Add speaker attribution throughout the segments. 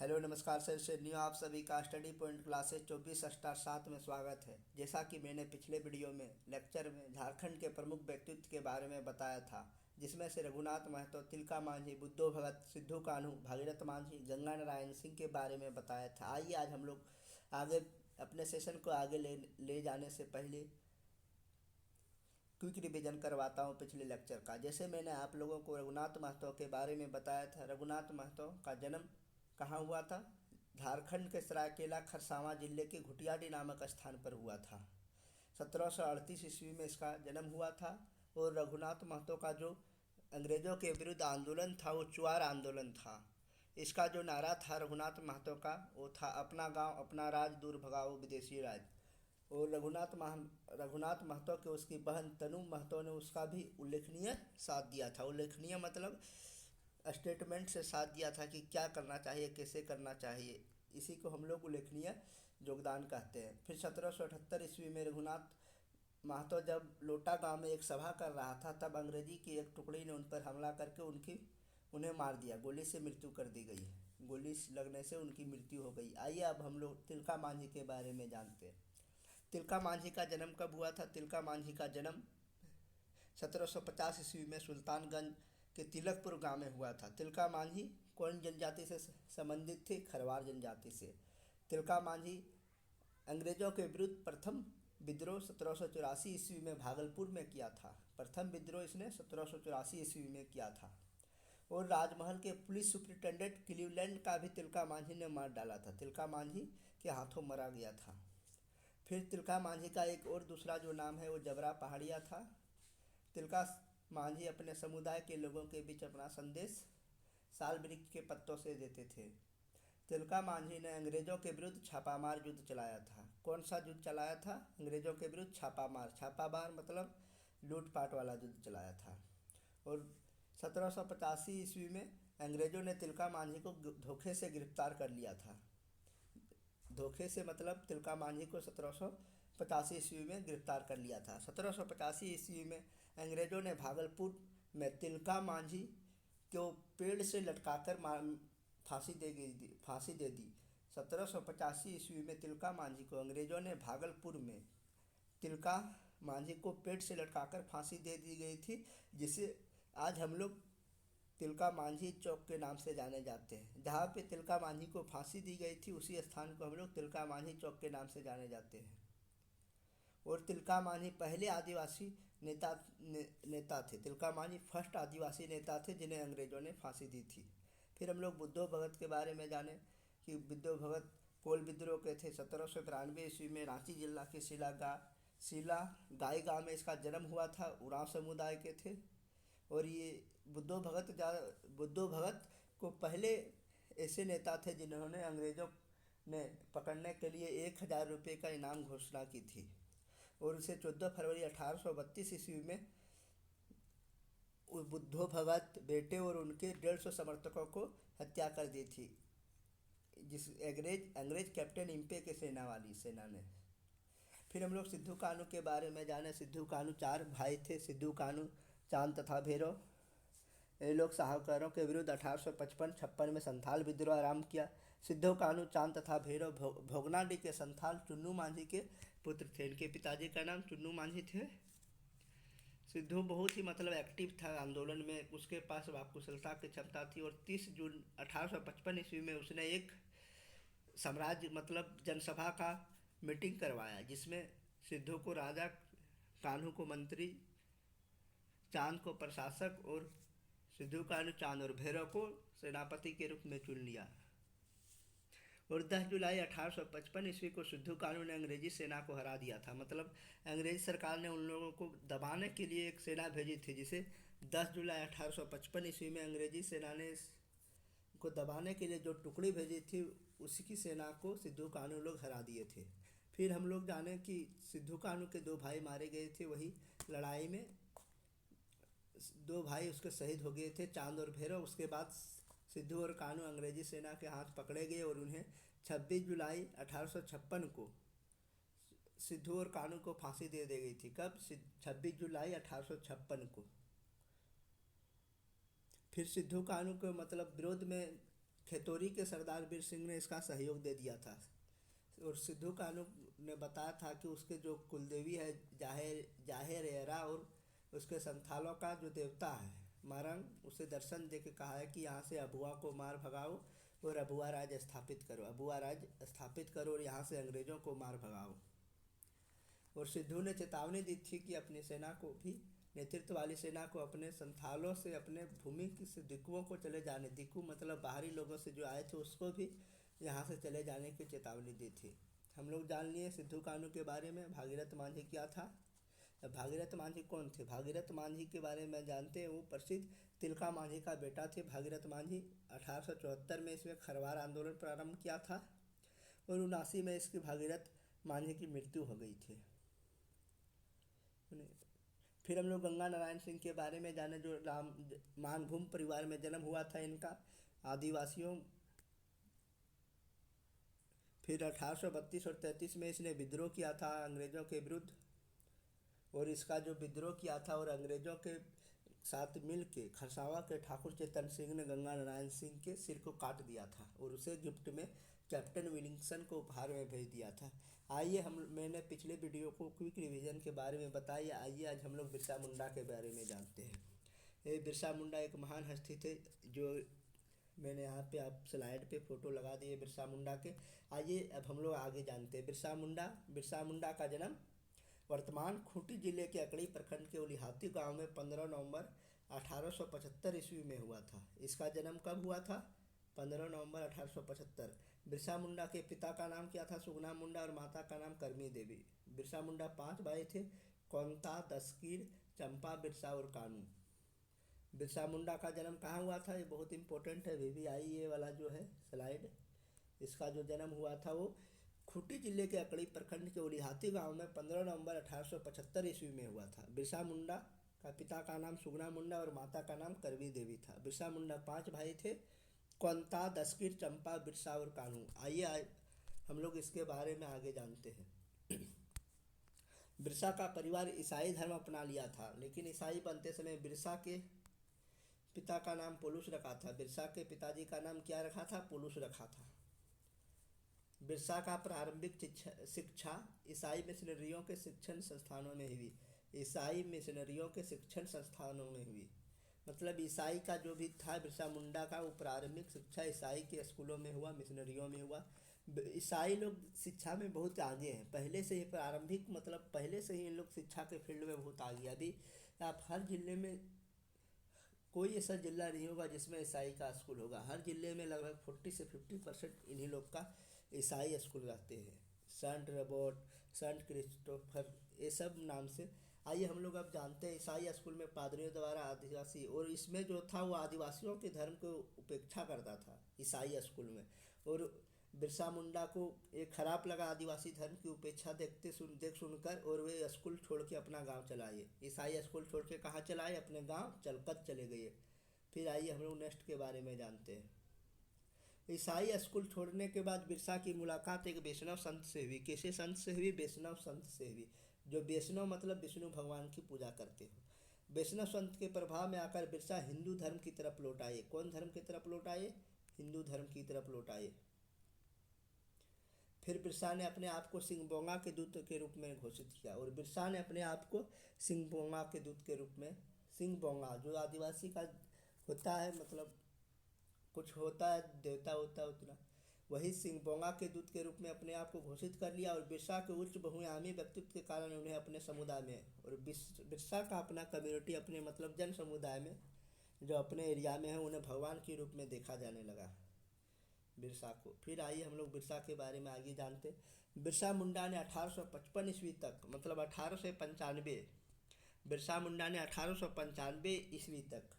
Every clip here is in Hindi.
Speaker 1: हेलो नमस्कार सर से न्यू आप सभी का स्टडी पॉइंट क्लासेस 24/7 में स्वागत है। जैसा कि मैंने पिछले वीडियो में लेक्चर में झारखंड के प्रमुख व्यक्तित्व के बारे में बताया था, जिसमें से रघुनाथ महतो, तिलका मांझी, बुद्धो भगत, सिद्धू कान्हू, भागीरथ मांझी, गंगा नारायण सिंह के बारे में बताया था। आइए आज हम लोग आगे अपने सेशन को आगे ले जाने से पहले क्विक रिवीजन करवाता हूँ पिछले लेक्चर का। जैसे मैंने आप लोगों को रघुनाथ महतो के बारे में बताया था, रघुनाथ महतो का जन्म कहाँ हुआ था? झारखंड के सरायकेला खरसावां जिले के घुटियाडी नामक स्थान पर हुआ था। 1738 ईस्वी में इसका जन्म हुआ था। और रघुनाथ महतो का जो अंग्रेज़ों के विरुद्ध आंदोलन था वो चुआर आंदोलन था। इसका जो नारा था रघुनाथ महतो का वो था, अपना गांव अपना राज, दूर भगाओ विदेशी राज। और रघुनाथ महतो के उसकी बहन तनु महतो ने उसका भी उल्लेखनीय साथ दिया था। उल्लेखनीय मतलब स्टेटमेंट से साथ दिया था कि क्या करना चाहिए, कैसे करना चाहिए। इसी को हम लोग उल्लेखनीय योगदान कहते हैं। फिर 1778 ईस्वी में रघुनाथ महतो जब लोटा गांव में एक सभा कर रहा था, तब अंग्रेजी की एक टुकड़ी ने उन पर हमला करके उन्हें मार दिया। गोली से मृत्यु कर दी गई। गोली लगने से उनकी मृत्यु हो गई। आइए अब हम लोग तिलका मांझी के बारे में जानते हैं। तिलका मांझी का जन्म कब हुआ था? तिलका मांझी का जन्म 1750 ईस्वी में सुल्तानगंज के तिलकपुर गांव में हुआ था। तिलका मांझी कौन जनजाति से संबंधित थे? खरवार जनजाति से। तिलका मांझी अंग्रेजों के विरुद्ध प्रथम विद्रोह 1784 ईस्वी में भागलपुर में किया था। प्रथम विद्रोह इसने 1784 ईस्वी में किया था। और राजमहल के पुलिस सुप्रिंटेंडेंट क्लीवलैंड का भी तिलका मांझी ने मार डाला था। तिलका मांझी के हाथों मारा गया था। फिर तिलका मांझी का एक और दूसरा जो नाम है वो जबरा पहाड़िया था। तिलका मांझी अपने समुदाय के लोगों के बीच अपना संदेश साल वृक्ष के पत्तों से देते थे। तिलका मांझी ने अंग्रेजों के विरुद्ध छापामार युद्ध चलाया था। कौन सा युद्ध चलाया था? अंग्रेजों के विरुद्ध छापामार मतलब लूटपाट वाला युद्ध चलाया था। और 1785 ईस्वी में अंग्रेजों ने तिलका मांझी को धोखे से गिरफ्तार कर लिया था। धोखे से मतलब तिलका मांझी को 1785 ईस्वी में गिरफ्तार कर लिया था। 1785 ईस्वी में अंग्रेजों ने भागलपुर में तिलका मांझी को पेड़ से लटकाकर फांसी दे दी। 1785 ईस्वी में तिलका मांझी को अंग्रेजों ने भागलपुर में तिलका मांझी को पेड़ से लटकाकर फांसी दे दी गई थी, जिसे आज हम लोग तिलका मांझी चौक के नाम से जाने जाते हैं। जहाँ पे तिलका मांझी को फांसी दी गई थी उसी स्थान को हम लोग तिलका मांझी चौक के नाम से जाने जाते हैं। और तिलका मांझी पहले आदिवासी नेता थे। तिलका मांझी फर्स्ट आदिवासी नेता थे जिन्हें अंग्रेजों ने फांसी दी थी। फिर हम लोग बुद्धो भगत के बारे में जाने कि बुद्धो भगत कोल विद्रोह के थे। 1793 ईस्वी में रांची जिला के सिला गाई गाँव में इसका जन्म हुआ था। उरांव समुदाय के थे। और ये बुद्धो भगत को पहले ऐसे नेता थे जिन्होंने अंग्रेज़ों ने पकड़ने के लिए 1000 रुपये का इनाम घोषणा की थी। और उसे 14 फरवरी 1832 ईस्वी में बुद्धो भगत बेटे और उनके 150 समर्थकों को हत्या कर दी थी, जिस अंग्रेज कैप्टन इम्पे के सेना ने। फिर हम लोग सिद्धू कान्हू के बारे में जाने। सिद्धू कान्हू 4 भाई थे, सिद्धू कान्हू, चांद तथा भैरव। ये लोग साहूकारों के विरुद्ध 1855-56 में संथाल विद्रोह आरंभ किया। सिद्धू कान्हू, चांद तथा भैरव भोगनाडीह के संथाल चुन्नू मांझी के पुत्र थे। इनके पिताजी का नाम चुन्नू मांझी थे। सिद्धू बहुत ही मतलब एक्टिव था आंदोलन में। उसके पास वाक्कुशलता की क्षमता थी। और 30 जून 1855 ईस्वी में उसने एक साम्राज्य मतलब जनसभा का मीटिंग करवाया, जिसमें सिद्धू को राजा, कान्हू को मंत्री, चांद को प्रशासक और सिद्धू कान्हू, चांद और भैरव को सेनापति के रूप में चुन लिया। और 10 जुलाई 1855 ईस्वी को सिद्धू कान्हू ने अंग्रेजी सेना को हरा दिया था। मतलब अंग्रेज सरकार ने उन लोगों को दबाने के लिए एक सेना भेजी थी, जिसे 10 जुलाई 1855 ईस्वी में अंग्रेजी सेना ने को दबाने के लिए जो टुकड़ी भेजी थी, उसी की सेना को सिद्धू कान्हू लोग हरा दिए थे। फिर हम लोग जाने कि सिद्धू कान्हू के 2 भाई मारे गए थे। वही लड़ाई में 2 भाई उसके शहीद हो गए थे, चांद और भैरव। उसके बाद सिद्धू और कान्हू अंग्रेजी सेना के हाथ पकड़े गए और उन्हें 26 जुलाई 1856 को सिद्धू और कान्हू को फांसी दे दी गई थी। कब? 26 जुलाई 1856 को। फिर सिद्धू कान्हू के मतलब विरोध में खेतोरी के सरदार वीर सिंह ने इसका सहयोग दे दिया था। और सिद्धू कान्हू ने बताया था कि उसके जो कुलदेवी है जाहेरेरा और उसके संथालों का जो देवता है मारंग, उसे दर्शन दे के कहा है कि यहाँ से अबुआ को मार भगाओ और अबुआ राज स्थापित करो, अबुआ राज स्थापित करो और यहाँ से अंग्रेज़ों को मार भगाओ। और सिद्धू ने चेतावनी दी थी कि अपनी सेना को भी, नेतृत्व वाली सेना को अपने संथालों से, अपने भूमि से दिक्कुओं को चले जाने, दिक्कु मतलब बाहरी लोगों से जो आए थे उसको भी यहाँ से चले जाने की चेतावनी दी थी। हम लोग जान लिए सिद्धू कान्हू के बारे में। भागीरथ मांझी क्या था? भागीरथ मांझी कौन थे? भागीरथ मांझी के बारे में जानते हैं, वो प्रसिद्ध तिलका मांझी का बेटा थे भागीरथ मांझी। 1874 में इसमें खरवार आंदोलन प्रारंभ किया था और 79 में इसकी भागीरथ मांझी की मृत्यु हो गई थी। फिर हम लोग गंगा नारायण सिंह के बारे में जाने, जो मानभूम परिवार में जन्म हुआ था इनका, आदिवासियों। फिर 1832 और 33 में इसने विद्रोह किया था अंग्रेज़ों के विरुद्ध, और इसका जो विद्रोह किया था और अंग्रेज़ों के साथ मिल के खरसावां के ठाकुर चेतन सिंह ने गंगा नारायण सिंह के सिर को काट दिया था और उसे गिफ्ट में कैप्टन विलिंगसन को उपहार में भेज दिया था। आइए मैंने पिछले वीडियो को क्विक रिवीजन के बारे में बताया, आइए आज हम लोग बिरसा मुंडा के बारे में जानते हैं। ये बिरसा मुंडा एक महान हस्ती थे, जो मैंने यहाँ पे आप स्लाइड पे फ़ोटो लगा दिए बिरसा मुंडा के। आइए अब हम लोग आगे जानते हैं बिरसा मुंडा का जन्म वर्तमान खूंटी जिले के अकड़ी प्रखंड के उलिहाती गांव में 15 नवंबर 1875 ईस्वी में हुआ था। इसका जन्म कब हुआ था? 15 नवंबर 1875। बिरसा मुंडा के पिता का नाम क्या था? सुगना मुंडा, और माता का नाम करमी देवी। बिरसा मुंडा 5 भाई थे, कौंता, दस्कीर, चंपा, बिरसा और कानू। बिरसा मुंडा का जन्म कहाँ हुआ था? ये बहुत इंपॉर्टेंट है, VVI ये वाला जो है स्लाइड। इसका जो जन्म हुआ था वो खूंटी जिले के अकड़ी प्रखंड के उलिहाती गांव में 15 नवंबर 1875 ईस्वी में हुआ था। बिरसा मुंडा का पिता का नाम सुगना मुंडा और माता का नाम करवी देवी था। बिरसा मुंडा 5 भाई थे, कौंता, दस्कीर, चंपा, बिरसा और कानू। आइए हम लोग इसके बारे में आगे जानते हैं। बिरसा का परिवार ईसाई धर्म अपना लिया था, लेकिन ईसाई बनते समय बिरसा के पिता का नाम पुलुस रखा था। बिरसा के पिताजी का नाम क्या रखा था? पुलुस रखा था। बिरसा का प्रारंभिक शिक्षा ईसाई मिशनरियों के शिक्षण संस्थानों में हुई। ईसाई मिशनरियों के शिक्षण संस्थानों में हुई, मतलब ईसाई का जो भी था बिरसा मुंडा का, वो प्रारंभिक शिक्षा ईसाई के स्कूलों में हुआ, मिशनरियों में हुआ। ईसाई लोग शिक्षा में बहुत आगे हैं, पहले से ही प्रारंभिक मतलब पहले से ही इन लोग शिक्षा के फील्ड में बहुत आगे। अभी आप हर जिले में कोई ऐसा जिला नहीं होगा जिसमें ईसाई का स्कूल होगा। हर जिले में लगभग 40 से 50% इन्हीं लोग का ईसाई स्कूल रहते हैं। सेंट रोबोट, सेंट क्रिस्टोफर, ये सब नाम से। आइए हम लोग अब जानते हैं ईसाई स्कूल में पादरियों द्वारा आदिवासी, और इसमें जो था वो आदिवासियों के धर्म को उपेक्षा करता था ईसाई स्कूल में। और बिरसा मुंडा को एक खराब लगा आदिवासी धर्म की उपेक्षा देख सुनकर, और वे स्कूल छोड़ के अपना गांव चलाए। ईसाई स्कूल छोड़ के कहाँ चलाए? अपने गांव चलपत चले गए। फिर आइए हम लोग नेक्स्ट के बारे में जानते हैं। ईसाई स्कूल छोड़ने के बाद बिरसा की मुलाकात एक वैष्णव संत से हुई। कैसे संत से हुई? वैष्णव संत से हुई। जो वैष्णव मतलब विष्णु भगवान की पूजा करते हो। वैष्णव संत के प्रभाव में आकर बिरसा हिंदू धर्म की तरफ लौट आए। कौन धर्म की तरफ लौट आए? हिंदू धर्म की तरफ लौट आए। फिर बिरसा ने अपने आप को सिंगबोंगा के दूत के रूप में घोषित किया, और बिरसा ने अपने आप को सिंगबोंगा के दूत के रूप में, सिंगबोंगा जो आदिवासी का होता है, मतलब कुछ होता है, देवता होता है उतना, वही सिंगबोंगा के दूत के रूप में अपने आप को घोषित कर लिया। और बिरसा के उच्च बहुआयामी व्यक्तित्व के कारण उन्हें अपने समुदाय में, और बिरसा का अपना कम्युनिटी, अपने मतलब जन समुदाय में जो अपने एरिया में है, उन्हें भगवान के रूप में देखा जाने लगा बिरसा को। फिर आइए हम लोग बिरसा के बारे में आगे जानते। बिरसा मुंडा ने 1855 ईस्वी तक, मतलब 1895, बिरसा मुंडा ने 1895 ईस्वी तक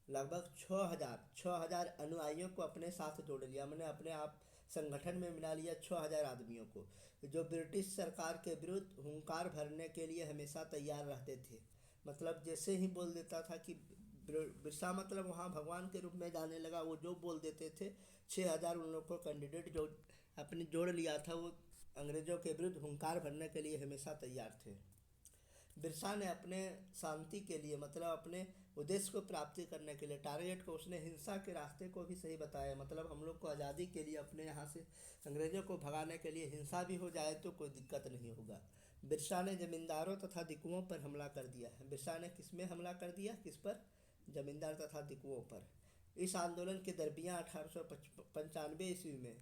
Speaker 1: लगभग 6000 अनुयायियों को अपने साथ जोड़ लिया। मैंने अपने आप संगठन में मिला लिया 6000 आदमियों को, जो ब्रिटिश सरकार के विरुद्ध हुंकार भरने के लिए हमेशा तैयार रहते थे। मतलब जैसे ही बोल देता था कि बिरसा मतलब वहाँ भगवान के रूप में जाने लगा, वो जो बोल देते थे, 6000 उन लोग को कैंडिडेट जो अपने जोड़ लिया था, वो अंग्रेज़ों के विरुद्ध हुंकार भरने के लिए हमेशा तैयार थे। बिरसा ने अपने शांति के लिए, मतलब अपने उद्देश्य को प्राप्ति करने के लिए, टारगेट को, उसने हिंसा के रास्ते को भी सही बताया। मतलब हम लोग को आज़ादी के लिए अपने यहाँ से अंग्रेज़ों को भगाने के लिए हिंसा भी हो जाए तो कोई दिक्कत नहीं होगा। बिरसा ने जमींदारों तथा दिकुओं पर हमला कर दिया है। बिरसा ने किस में हमला कर दिया, किस पर? जमींदार तथा दिकुओं पर। इस आंदोलन के दरमियान 1895 ईस्वी में,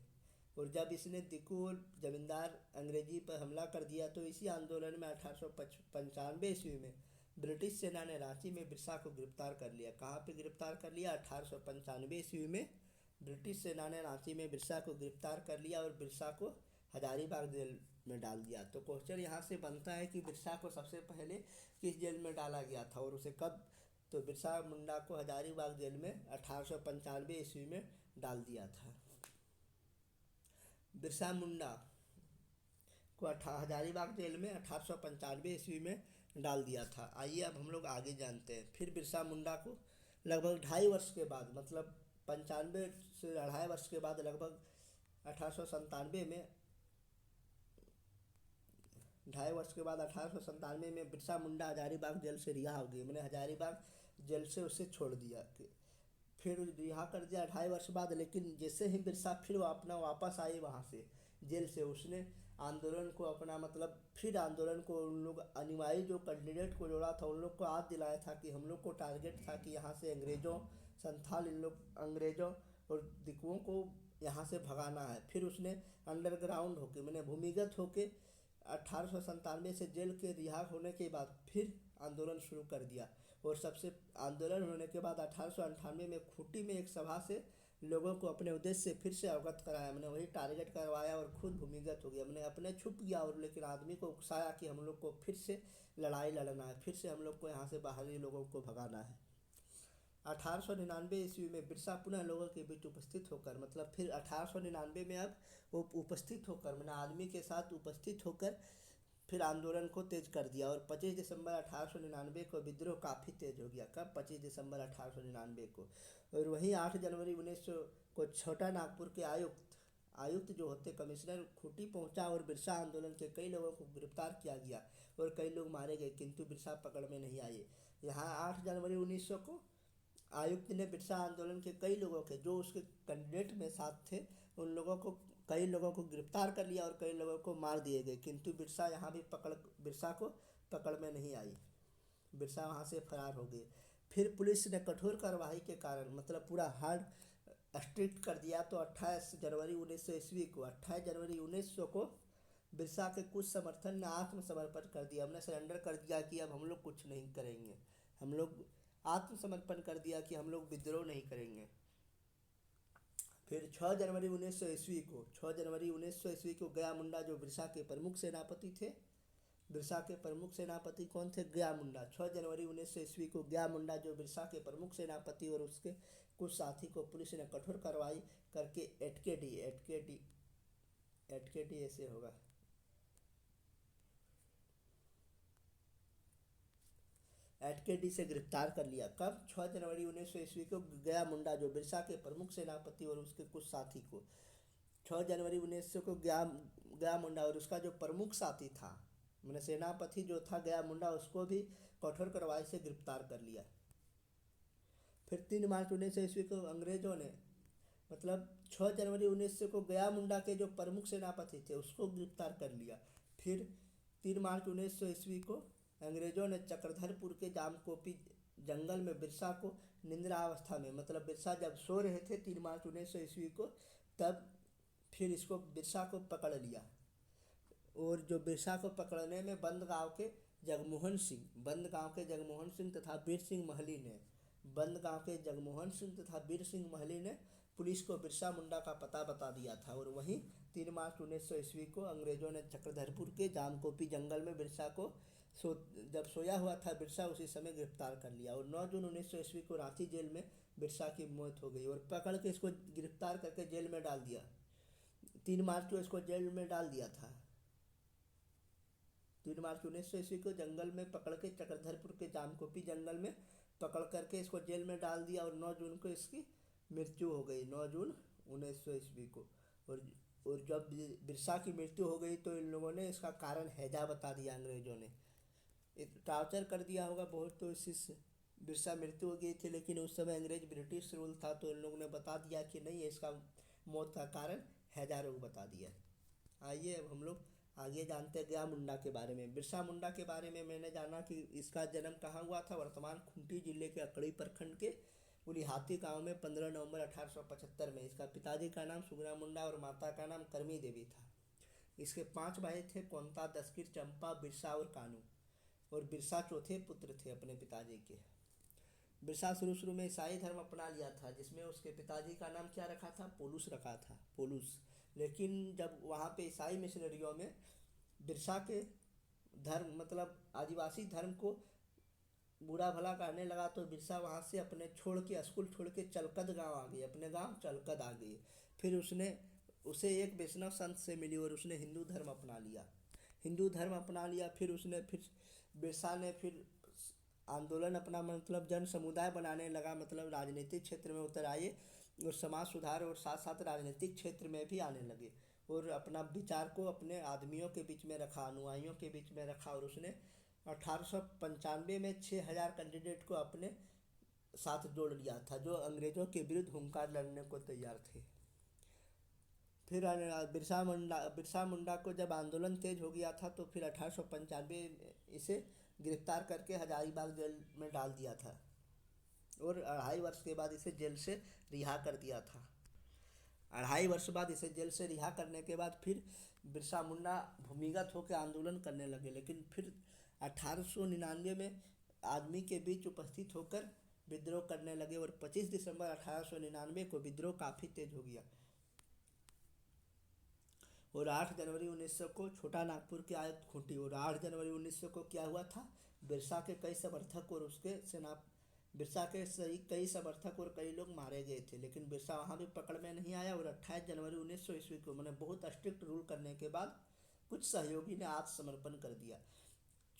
Speaker 1: और जब इसने दिकू और जमींदार अंग्रेजी पर हमला कर दिया तो इसी आंदोलन में 1895 ईस्वी में ब्रिटिश सेना ने रांची में बिरसा को गिरफ्तार कर लिया। कहाँ पे गिरफ्तार कर लिया? 1895 ईस्वी में ब्रिटिश सेना ने रांची में बिरसा को गिरफ्तार कर लिया और बिरसा को हजारीबाग जेल में डाल दिया। तो क्वेश्चन यहाँ से बनता है कि बिरसा को सबसे पहले किस जेल में डाला गया था और उसे कब? तो बिरसा मुंडा को हजारीबाग जेल में 1895 ईस्वी में डाल दिया था। बिरसा मुंडा को हजारीबाग जेल में 1895 ईस्वी में डाल दिया था। आइए अब हम लोग आगे जानते हैं। फिर बिरसा मुंडा को लगभग 2.5 वर्ष के बाद, मतलब 95 से 2.5 वर्ष के बाद, लगभग 1897 में, 2.5 वर्ष के बाद 1897 में बिरसा मुंडा हजारीबाग जेल से रिहा हो गई। मैंने हजारीबाग जेल से उसे छोड़ दिया, फिर रिहा कर दिया 2.5 वर्ष बाद। लेकिन जैसे ही बिरसा फिर वो अपना वापस आई वहाँ से जेल से, उसने आंदोलन को अपना, मतलब फिर आंदोलन को, उन लोग अनुयायी जो कैंडिडेट को जोड़ा था उन लोग को याद दिलाया था कि हम लोग को टारगेट था कि यहाँ से अंग्रेज़ों, संथाल, इन लोग अंग्रेज़ों और दिकुओं को यहाँ से भगाना है। फिर उसने अंडरग्राउंड होके, मैंने भूमिगत होके 1897 से जेल के रिहा होने के बाद फिर आंदोलन शुरू कर दिया। और सबसे आंदोलन होने के बाद 1898 में खूंटी में एक सभा से लोगों को अपने उद्देश्य से फिर से अवगत कराया। मैंने वही टारगेट करवाया और खुद भूमिगत हो गया। मैंने अपने छुप गया और लेकिन आदमी को उकसाया कि हम लोग को फिर से लड़ाई लड़ना है, फिर से हम लोग को यहाँ से बाहरी लोगों को भगाना है। 1899 ईस्वी में बिरसा पुनः लोगों के बीच उपस्थित होकर, मतलब फिर 1899 में अब वो उपस्थित होकर, मैंने आदमी के साथ उपस्थित होकर फिर आंदोलन को तेज कर दिया। और 25 दिसंबर 1899 को विद्रोह काफ़ी तेज हो गया। कब? 25 दिसंबर 1899 को। और वहीं 8 जनवरी 1900 को छोटा नागपुर के आयुक्त जो होते कमिश्नर खूंटी पहुंचा और बिरसा आंदोलन के कई लोगों को गिरफ्तार किया गया और कई लोग मारे गए, किंतु बिरसा पकड़ में नहीं आए। यहाँ 8 जनवरी 1900 को आयुक्त ने बिरसा आंदोलन के कई लोगों के, जो उसके कैंडिडेट में साथ थे, उन लोगों को, कई लोगों को गिरफ्तार कर लिया और कई लोगों को मार दिए गए, किंतु बिरसा यहाँ भी बिरसा को पकड़ में नहीं आई। बिरसा वहाँ से फरार हो गए। फिर पुलिस ने कठोर कार्रवाई के कारण, मतलब पूरा हार्ड स्ट्रिक्ट कर दिया, तो 28 जनवरी 1900 ईस्वी को, 28 जनवरी 1900 को बिरसा के कुछ समर्थन ने आत्मसमर्पण कर दिया। हमने सरेंडर कर दिया कि अब हम लोग कुछ नहीं करेंगे, हम लोग आत्मसमर्पण कर दिया कि हम लोग विद्रोह नहीं करेंगे। फिर 6 जनवरी 1900 ईस्वी को, 6 जनवरी 1900 ईस्वी को गया मुंडा, जो बिरसा के प्रमुख सेनापति थे, बिरसा के प्रमुख सेनापति कौन थे? गया मुंडा। 6 जनवरी 1900 ईस्वी को गया मुंडा, जो बिरसा के प्रमुख सेनापति और उसके कुछ साथी को पुलिस ने कठोर कार्रवाई करके एटकेडी ऐसे होगा, एटकेडी से गिरफ्तार कर लिया। कब? 6 जनवरी 1900 ईस्वी को गया मुंडा, जो बिरसा के प्रमुख सेनापति और उसके कुछ साथी को, 6 जनवरी 1900 को गया मुंडा और उसका जो प्रमुख साथी था, मैंने सेनापति जो था गया मुंडा, उसको भी कठोर कार्रवाई से गिरफ्तार कर लिया। फिर 3 मार्च 1900 ईस्वी को अंग्रेजों ने, मतलब 6 जनवरी 1900 को गया मुंडा के जो प्रमुख सेनापति थे उसको गिरफ्तार कर लिया। फिर 3 मार्च 1900 ईस्वी को अंग्रेजों ने चक्रधरपुर के जामकोपी जंगल में बिरसा को निंद्रा अवस्था में, मतलब बिरसा जब सो रहे थे 3 मार्च 1900 ईस्वी को, तब फिर इसको बिरसा को पकड़ लिया। और जो बिरसा को पकड़ने में बंद गांव के जगमोहन सिंह तथा वीर सिंह महली ने पुलिस को बिरसा मुंडा का पता बता दिया था। और वहीं 3 मार्च 1900 ईस्वी को अंग्रेजों ने चक्रधरपुर के जामकोपी जंगल में बिरसा को जब सोया हुआ था बिरसा, उसी समय गिरफ्तार कर लिया। और 9 जून 1900 ईस्वी को रांची जेल में बिरसा की मौत हो गई और पकड़ के इसको गिरफ्तार करके जेल में डाल दिया। 3 मार्च को इसको जेल में डाल दिया था। 3 मार्च 1900 ईस्वी को जंगल में पकड़ के, चक्रधरपुर के जामकोपी जंगल में पकड़ करके इसको जेल में डाल दिया और 9 जून को इसकी मृत्यु हो गई, 9 जून 1900 ईस्वी को। और जब बिरसा की मृत्यु हो गई तो इन लोगों ने इसका कारण हैजा बता दिया, अंग्रेजों ने टॉर्चर कर दिया होगा बहुत, तो इसी बिरसा मृत्यु हो गई थी, लेकिन उस समय अंग्रेज ब्रिटिश रूल था तो इन लोगों ने बता दिया कि नहीं, इसका मौत का कारण हैजा रोग बता दिया। आइए अब हम लोग आगे जानते हैं गया मुंडा के बारे में। बिरसा मुंडा के बारे में मैंने जाना कि इसका जन्म कहाँ हुआ था। वर्तमान खूंटी जिले के अकड़ी प्रखंड के उलिहाती गांव में 15 नवंबर 1875 में। इसका पिताजी का नाम सुगना मुंडा और माता का नाम करमी देवी था। इसके 5 भाई थे, कोंता, दस्किर, चंपा, बिरसा और कानू। और बिरसा चौथे पुत्र थे अपने पिताजी के। बिरसा शुरू शुरू में ईसाई धर्म अपना लिया था, जिसमें उसके पिताजी का नाम क्या रखा था, पोलूस रखा था, पोलूस। लेकिन जब वहाँ पे ईसाई मिशनरियों में बिरसा के धर्म मतलब आदिवासी धर्म को बुरा भला कहने लगा तो बिरसा वहाँ से अपने छोड़ के स्कूल छोड़ के चलकद गांव आ गई, अपने गांव चलकद आ गई। फिर उसे एक वैष्णव संत से मिली और उसने हिंदू धर्म अपना लिया। हिंदू धर्म अपना लिया। फिर बिरसा ने फिर आंदोलन अपना मतलब जन समुदाय बनाने लगा, मतलब राजनीतिक क्षेत्र में उतर आए और समाज सुधार और साथ साथ राजनीतिक क्षेत्र में भी आने लगे और अपना विचार को अपने आदमियों के बीच में रखा, अनुयायियों के बीच में रखा। और उसने 1895 में 6000 कैंडिडेट को अपने साथ जोड़ लिया था, जो अंग्रेजों के विरुद्ध हुंकार लड़ने को तैयार थे। फिर बिरसा मुंडा को जब आंदोलन तेज हो गया था तो फिर 1895 इसे गिरफ्तार करके हजारीबाग जेल में डाल दिया था और 2.5 वर्ष के बाद इसे जेल से रिहा कर दिया था। 2.5 वर्ष बाद इसे जेल से रिहा करने के बाद फिर बिरसा मुंडा भूमिगत होकर आंदोलन करने लगे। लेकिन फिर 1899 में आदमी के बीच उपस्थित होकर विद्रोह करने लगे और 25 दिसंबर 1899 को विद्रोह काफ़ी तेज हो गया और 8 जनवरी 1900 को छोटा नागपुर की आयत खूंटी। और 8 जनवरी 1900 को क्या हुआ था, बिरसा के कई समर्थक और उसके बिरसा के सही कई समर्थक और कई लोग मारे गए थे, लेकिन बिरसा वहाँ भी पकड़ में नहीं आया। और 28 जनवरी 1900 ईस्वी को मैंने बहुत स्ट्रिक्ट रूल करने के बाद कुछ सहयोगी ने आत्मसमर्पण कर दिया।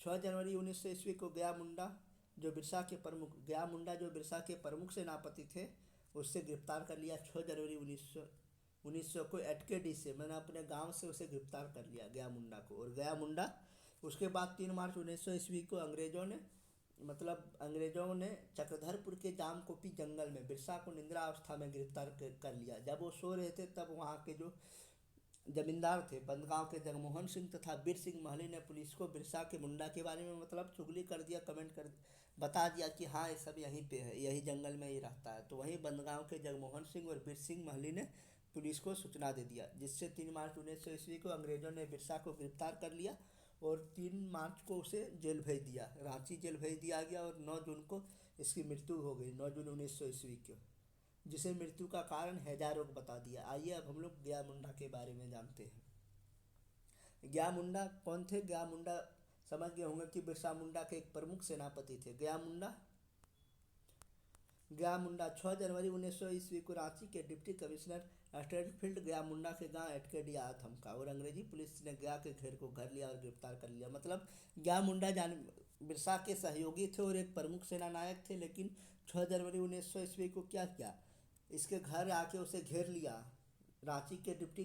Speaker 1: 6 जनवरी 1900 ईस्वी को गया मुंडा जो बिरसा के प्रमुख सेनापति थे, उससे गिरफ्तार कर लिया। 6 जनवरी 1900 को एटकेडी से मैंने अपने गांव से उसे गिरफ्तार कर लिया, गया मुंडा को। और गया मुंडा उसके बाद 3 मार्च 1900 ईस्वी को अंग्रेजों ने चक्रधरपुर के जामकोपी जंगल में बिरसा को निंद्रा अवस्था में गिरफ्तार कर लिया। जब वो सो रहे थे तब वहाँ के जो जमींदार थे बंदगांव के जगमोहन सिंह तथा बीर सिंह महली ने पुलिस को बिरसा के मुंडा के बारे में मतलब चुगली कर दिया, बता दिया कि हाँ ये सब यहीं पे है, यही जंगल में ही रहता है। तो वहीं बंदगांव के जगमोहन सिंह और बीर सिंह महली ने पुलिस को सूचना दे दिया, जिससे 3 मार्च 1900 ईस्वी को अंग्रेजों ने बिरसा को गिरफ्तार कर लिया और 3 मार्च को उसे जेल भेज दिया, रांची जेल भेज दिया गया। और 9 जून को इसकी मृत्यु हो गई, 9 जून 1900 ईस्वी को, जिसे मृत्यु का कारण हैजा रोग बता दिया। आइए अब हम लोग गया मुंडा के बारे में जानते हैं। गया मुंडा कौन थे? गया मुंडा समझ गए होंगे कि बिरसा मुंडा के एक प्रमुख सेनापति थे। गया मुंडा 6 जनवरी 1900 ईस्वी को रांची के डिप्टी कमिश्नर स्ट्रेटफील्ड गया मुंडा के गांव एटकेडी आया थमका और अंग्रेजी पुलिस ने गया के घेर को घर लिया और गिरफ्तार कर लिया। मतलब गया मुंडा बिरसा के सहयोगी थे और एक प्रमुख सेना नायक थे, लेकिन 6 जनवरी 1900 ईस्वी को क्या किया, इसके घर आके उसे घेर लिया। रांची के डिप्टी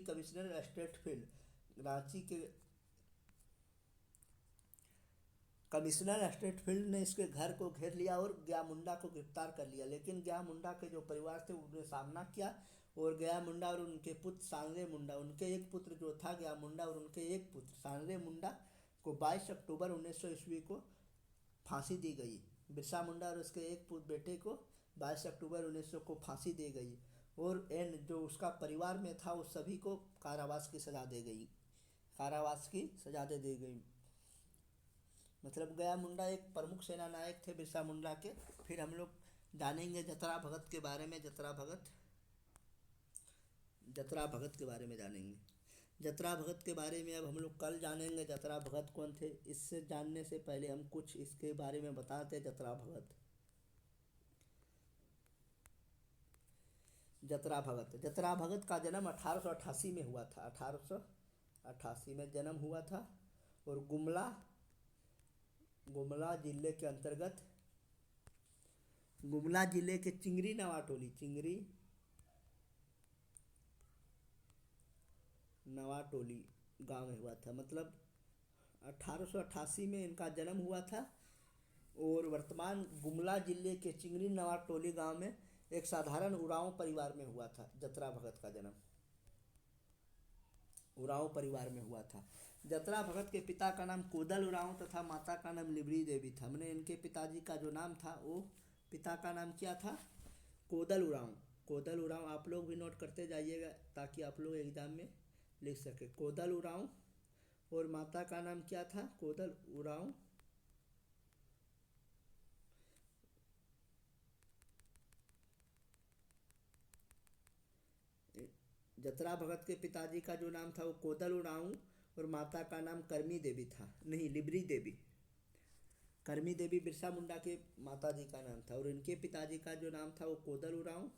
Speaker 1: कमिश्नर स्टेटफील्ड ने इसके घर को घेर लिया और गया मुंडा को गिरफ्तार कर लिया। लेकिन गया मुंडा के जो परिवार थे उन्होंने सामना किया और गया मुंडा और उनके पुत्र सांगरे मुंडा, उनके एक पुत्र जो था गया मुंडा और उनके एक पुत्र सांगरे मुंडा को 22 अक्टूबर 1900 ईस्वी को फांसी दी गई। बिरसा मुंडा और उसके एक पुत्र बेटे को 22 अक्टूबर 1900 को फांसी दी गई और जो उसका परिवार में था उस सभी को कारावास की सजा दे दी गई। मतलब गया मुंडा एक प्रमुख सेना नायक थे बिरसा मुंडा के। फिर हम लोग जानेंगे जतरा भगत के बारे में। जतरा भगत के बारे में जानेंगे। जतरा भगत के बारे में अब हम लोग कल जानेंगे जतरा भगत कौन थे। इससे जानने से पहले हम कुछ इसके बारे में बताते हैं। जतरा भगत का जन्म 1888 में हुआ था। 1888 में जन्म हुआ था और गुमला जिले के अंतर्गत गुमला जिले के चिंगरी नवाटोली गांव में हुआ था। मतलब 1888 में इनका जन्म हुआ था और वर्तमान गुमला जिले के चिंगरी नवाब टोली गांव में एक साधारण उरांव परिवार में हुआ था जतरा भगत का जन्म। उरांव परिवार में हुआ था। जतरा भगत के पिता का नाम कोदल उरांव तथा माता का नाम लिबड़ी देवी था। मैंने इनके पिताजी का जो नाम था वो पिता का नाम क्या था? कोदल उरांव। कोदल उरांव आप लोग भी नोट करते जाइएगा ताकि आप लोग एग्जाम में लिख सके। कोदल उरांव और माता का नाम क्या था? कोदल उरांव। जतरा भगत के पिताजी का जो नाम था वो कोदल उरांव और माता का नाम करमी देवी था, नहीं लिबड़ी देवी। करमी देवी बिरसा मुंडा के माता जी का नाम था और इनके पिताजी का जो नाम था वो कोदल उरांव,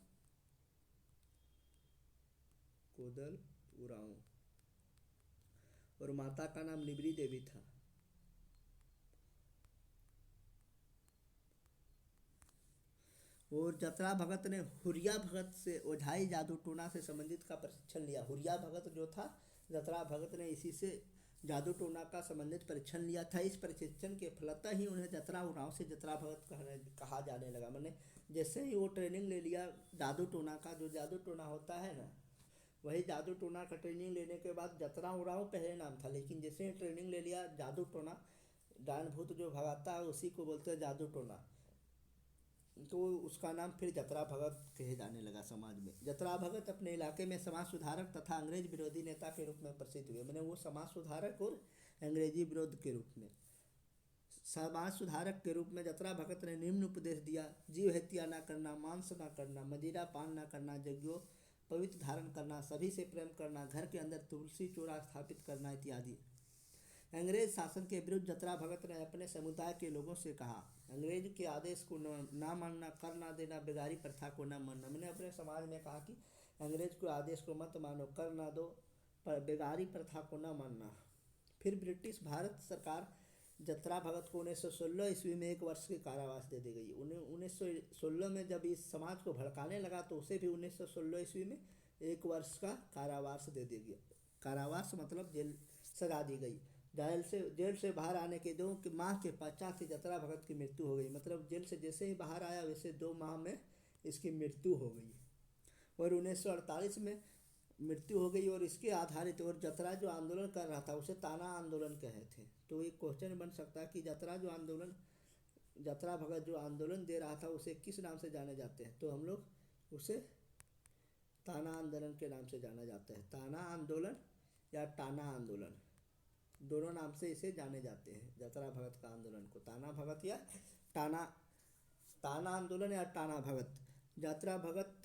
Speaker 1: कोदल उरांव और माता का नाम लिबड़ी देवी था। और जतरा भगत ने हुरिया भगत से ओझाई जादू टोना से संबंधित का प्रशिक्षण लिया। हुरिया भगत जो था, जतरा भगत ने इसी से जादू टोना का संबंधित परीक्षण लिया था। इस प्रशिक्षण के फलतः ही उन्हें जतरा उरांव से जतरा भगत कहा जाने लगा। मैंने जैसे ही वो ट्रेनिंग ले लिया जादू टोना का, जो जादू टोना होता है ना, वही जादू टोना का ट्रेनिंग लेने के बाद जतरा उरांव पहले नाम था, लेकिन जैसे ही ट्रेनिंग ले लिया जादू टोना, डायन भूत जो भगाता है उसी को बोलते हैं जादू टोना, तो उसका नाम फिर जतरा भगत कहे जाने लगा समाज में। जतरा भगत अपने इलाके में समाज सुधारक तथा अंग्रेज विरोधी नेता के रूप में प्रसिद्ध हुए। मैंने वो समाज सुधारक और अंग्रेजी विरोध के रूप में, समाज सुधारक के रूप में जतरा भगत ने निम्न उपदेश दिया: जीव हत्या न करना, मांस न करना, मदिरा पान न करना, यज्ञों पवित्र धारण करना, सभी से प्रेम करना, घर के अंदर तुलसी चौरा स्थापित करना इत्यादि। अंग्रेज शासन के विरुद्ध जतरा भगत ने अपने समुदाय के लोगों से कहा, अंग्रेज के आदेश को ना मानना, कर ना देना, बेगारी प्रथा को ना मानना। मैंने अपने समाज में कहा कि अंग्रेज के आदेश को मत मानो, कर ना दो, पर बेगारी प्रथा को ना मानना। फिर ब्रिटिश भारत सरकार जतरा भगत को 1916 ईस्वी में 1 वर्ष के कारावास दे दी गई। 1916 में जब इस समाज को भड़काने लगा तो उसे भी 1916 ईस्वी में 1 वर्ष का कारावास दे दिया गया। कारावास मतलब जेल सजा दी गई। जेल से बाहर आने के 2 माह के पश्चात ही जतरा भगत की मृत्यु हो गई। मतलब जेल से जैसे ही बाहर आया वैसे 2 माह में इसकी मृत्यु हो गई और 1948 में मृत्यु हो गई। और इसके आधारित, और जतरा जो आंदोलन कर रहा था उसे ताना आंदोलन कहे थे। तो एक क्वेश्चन बन सकता है कि जतरा भगत जो आंदोलन दे रहा था उसे किस नाम से जाने जाते हैं? तो हम लोग उसे ताना आंदोलन के नाम से जाना जाता है। ताना आंदोलन या टाना आंदोलन, दोनों नाम से इसे जाने जाते हैं। जतरा भगत का आंदोलन को ताना भगत या ताना आंदोलन या टाना भगत। जतरा भगत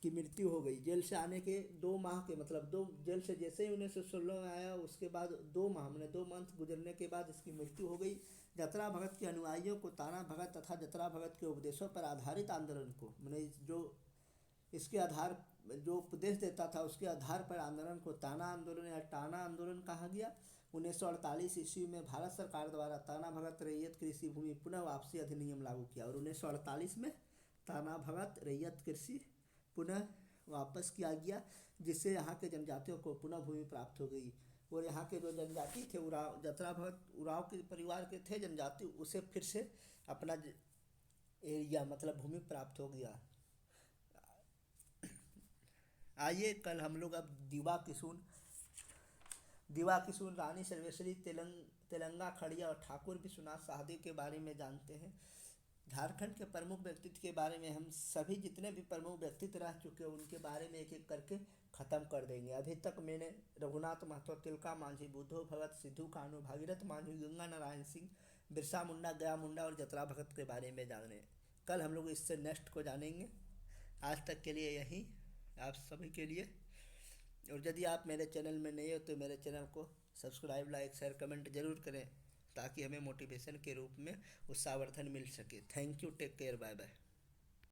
Speaker 1: की मृत्यु हो गई। जेल से आने के 2 माह के, मतलब जेल से जैसे ही 1916 में आया उसके बाद 2 माह, मैंने 2 मंथ गुजरने के बाद इसकी मृत्यु हो गई। जतरा भगत के अनुयायियों को ताना भगत तथा जतरा भगत के उपदेशों पर आधारित आंदोलन को, मैंने जो इसके आधार जो उपदेश देता था उसके आधार पर आंदोलन को ताना आंदोलन या टाना आंदोलन कहा गया। 1948 ईस्वी में भारत सरकार द्वारा ताना भगत रैयत कृषि भूमि पुनः वापसी अधिनियम लागू किया और 1948 में ताना भगत रैयत कृषि पुनः वापस किया गया, जिससे यहाँ के जनजातियों को पुनः भूमि प्राप्त हो गई। और यहाँ के जो जनजाति थे, उराव, जतरा भगत उराव के परिवार के थे जनजाति, उसे फिर से अपना एरिया मतलब भूमि प्राप्त हो गया। आइए कल हम लोग अब दिवा किशुन, रानी सर्वेश्वरी, तेलंगा खड़िया और ठाकुर विश्वनाथ शाहदेव के बारे में जानते हैं। झारखंड के प्रमुख व्यक्तित्व के बारे में हम सभी जितने भी प्रमुख व्यक्तित्व रह चुके हैं उनके बारे में एक एक करके ख़त्म कर देंगे। अभी तक मैंने रघुनाथ महतो, तिलका मांझी, बुद्धो भगत, सिद्धू कान्हू, भागीरथ मांझी, गंगा नारायण सिंह, बिरसा मुंडा, गया मुंडा और जतरा भगत के बारे में जाने। कल हम लोग इससे नेक्स्ट को जानेंगे। आज तक के लिए यही आप सभी के लिए। और यदि आप मेरे चैनल में नए हो तो मेरे चैनल को सब्सक्राइब, लाइक, शेयर, कमेंट जरूर करें ताकि हमें मोटिवेशन के रूप में उत्साहवर्धन मिल सके। Thank you, take care, bye bye.